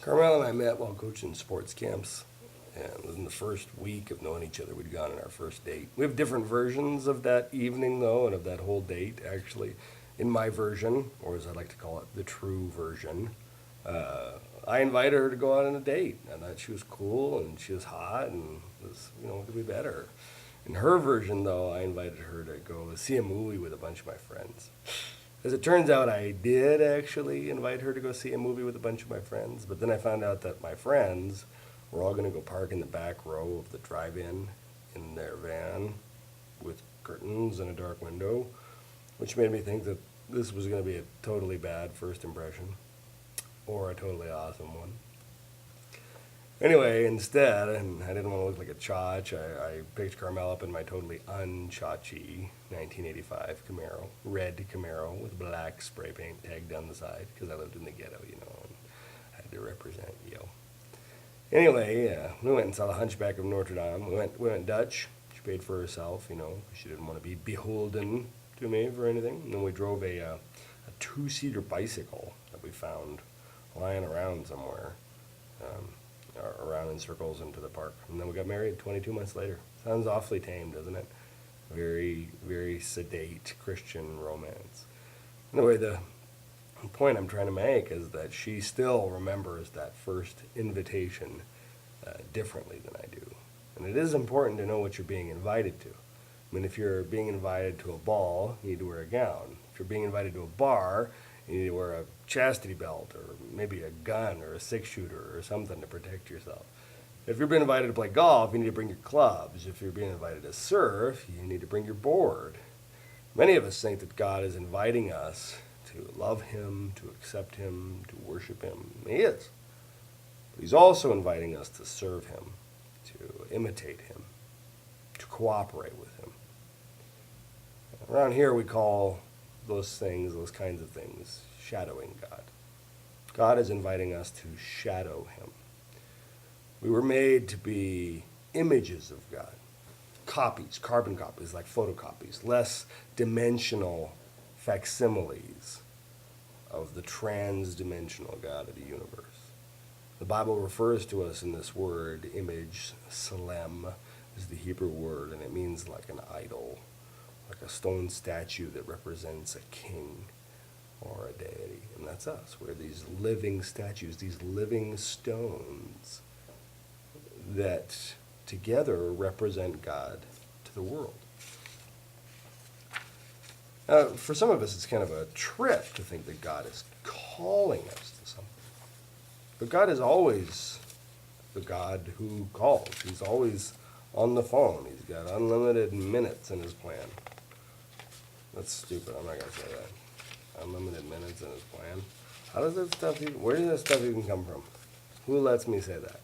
Carmel and I met while coaching sports camps, and within the first week of knowing each other, we'd gone on our first date. We have different versions of that evening, though, and of that whole date, actually. In my version, or as I like to call it, the true version, I invited her to go out on a date. I thought she was cool, and she was hot, and was, what could be better? In her version, though, I invited her to go see a movie with a bunch of my friends. As it turns out, I did actually invite her to go see a movie with a bunch of my friends, but then I found out that my friends were all going to go park in the back row of the drive-in in their van with curtains and a dark window, which made me think that this was going to be a totally bad first impression, or a totally awesome one. Anyway, instead, and I didn't want to look like a chotch, I picked Carmel up in my totally un-chotchy 1985 Camaro, red Camaro with black spray paint tagged down the side, because I lived in the ghetto, and I had to represent, Anyway, we went and saw The Hunchback of Notre Dame. We went Dutch. She paid for herself, she didn't want to be beholden to me for anything. And then we drove a two-seater bicycle that we found lying around somewhere. Around in circles into the park. And then we got married 22 months later. Sounds awfully tame, doesn't it? Very, very sedate Christian romance. Anyway, the point I'm trying to make is that she still remembers that first invitation differently than I do. And it is important to know what you're being invited to. I mean, if you're being invited to a ball, you need to wear a gown. If you're being invited to a bar, you need to wear a chastity belt or maybe a gun or a six-shooter or something to protect yourself. If you're being invited to play golf, you need to bring your clubs. If you're being invited to surf, you need to bring your board. Many of us think that God is inviting us to love Him, to accept Him, to worship Him. He is. But He's also inviting us to serve Him, to imitate Him, to cooperate with Him. Around here we call those kinds of things, shadowing God. God is inviting us to shadow Him. We were made to be images of God. Copies, carbon copies, like photocopies, less dimensional facsimiles of the trans-dimensional God of the universe. The Bible refers to us in this word, image, selem, is the Hebrew word, and it means like an idol, like a stone statue that represents a king or a deity. And that's us. We're these living statues, these living stones that together represent God to the world. For some of us, it's kind of a trip to think that God is calling us to something. But God is always the God who calls. He's always on the phone. He's got unlimited minutes in His plan. That's stupid. I'm not going to say that. Unlimited minutes in His plan. How does that stuff where does that stuff even come from? Who lets me say that?